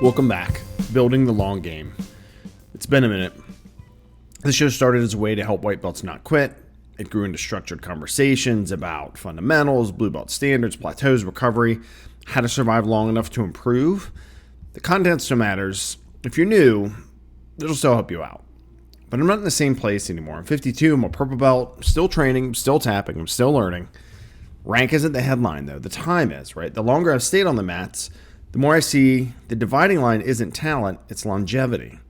Welcome back, Building the Long Game. It's been a minute. This show started as a way to help white belts not quit. It grew into structured conversations about fundamentals, blue belt standards, plateaus, recovery, how to survive long enough to improve. The content still matters. If you're new, it'll still help you out. But I'm not in the same place anymore. I'm 52, I'm a purple belt, still training, I'm still tapping, I'm still learning. Rank isn't the headline though, the time is, right? The longer I've stayed on the mats, the more I see the dividing line isn't talent, it's longevity.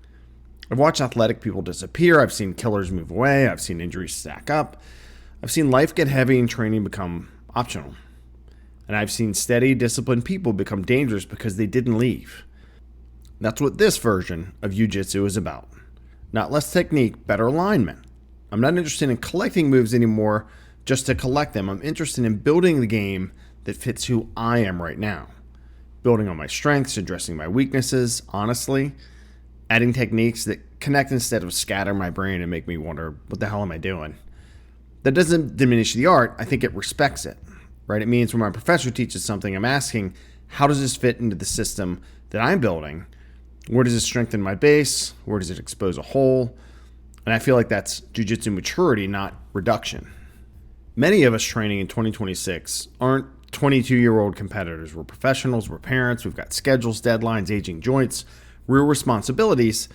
I've watched athletic people disappear, I've seen killers move away, I've seen injuries stack up, I've seen life get heavy and training become optional. And I've seen steady, disciplined people become dangerous because they didn't leave. That's what this version of You-Jitsu is about. Not less technique, better alignment. I'm not interested in collecting moves anymore just to collect them. I'm interested in building the game that fits who I am right now. Building on my strengths, addressing my weaknesses, honestly, adding techniques that connect instead of scatter my brain and make me wonder, what the hell am I doing? That doesn't diminish the art. I think it respects it, right? It means when my professor teaches something, I'm asking, how does this fit into the system that I'm building? Where does it strengthen my base? Where does it expose a hole? And I feel like that's jiu-jitsu maturity, not reduction. Many of us training in 2026 aren't 22-year-old competitors. We're professionals, we're parents, we've got schedules, deadlines, aging joints, real responsibilities.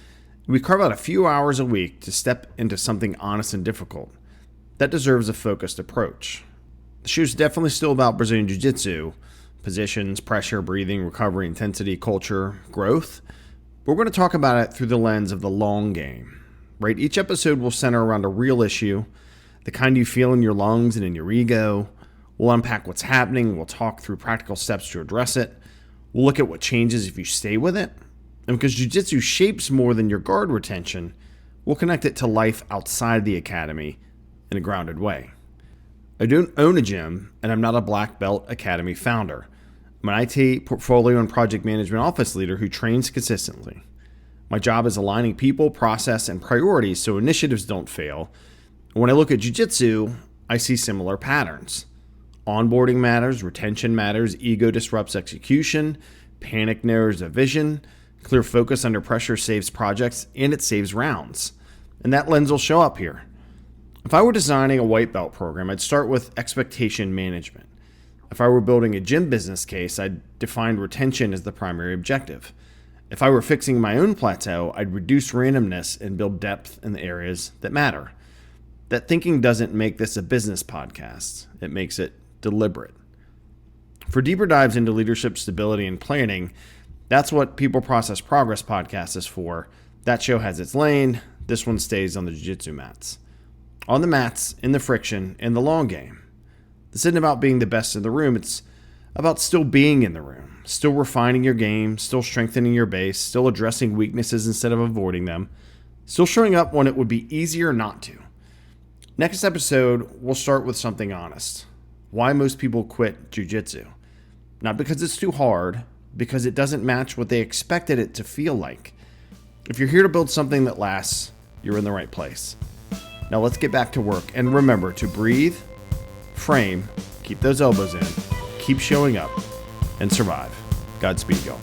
We carve out a few hours a week to step into something honest and difficult. That deserves a focused approach. The show's definitely still about Brazilian Jiu-Jitsu, positions, pressure, breathing, recovery, intensity, culture, growth. But we're going to talk about it through the lens of the long game, right? Each episode will center around a real issue, the kind you feel in your lungs and in your ego. We'll unpack what's happening. We'll talk through practical steps to address it. We'll look at what changes if you stay with it. And because jiu-jitsu shapes more than your guard retention, we'll connect it to life outside the academy in a grounded way. I don't own a gym, and I'm not a black belt academy founder. I'm an IT portfolio and project management office leader who trains consistently. My job is aligning people, process, and priorities so initiatives don't fail. And when I look at jiu-jitsu, I see similar patterns. Onboarding matters, retention matters, ego disrupts execution, panic narrows the vision, clear focus under pressure saves projects, and it saves rounds. And that lens will show up here. If I were designing a white belt program, I'd start with expectation management. If I were building a gym business case, I'd define retention as the primary objective. If I were fixing my own plateau, I'd reduce randomness and build depth in the areas that matter. That thinking doesn't make this a business podcast. It makes it deliberate. For deeper dives into leadership, stability, and planning, that's what People Process Progress podcast is for. That show has its lane. This one stays on the jiu-jitsu mats. On the mats, in the friction, in the long game. This isn't about being the best in the room. It's about still being in the room, still refining your game, still strengthening your base, still addressing weaknesses instead of avoiding them, still showing up when it would be easier not to. Next episode, we'll start with something honest. Why most people quit jiu-jitsu. Not because it's too hard, because it doesn't match what they expected it to feel like. If you're here to build something that lasts, you're in the right place. Now let's get back to work and remember to breathe, frame, keep those elbows in, keep showing up, and survive. Godspeed, y'all.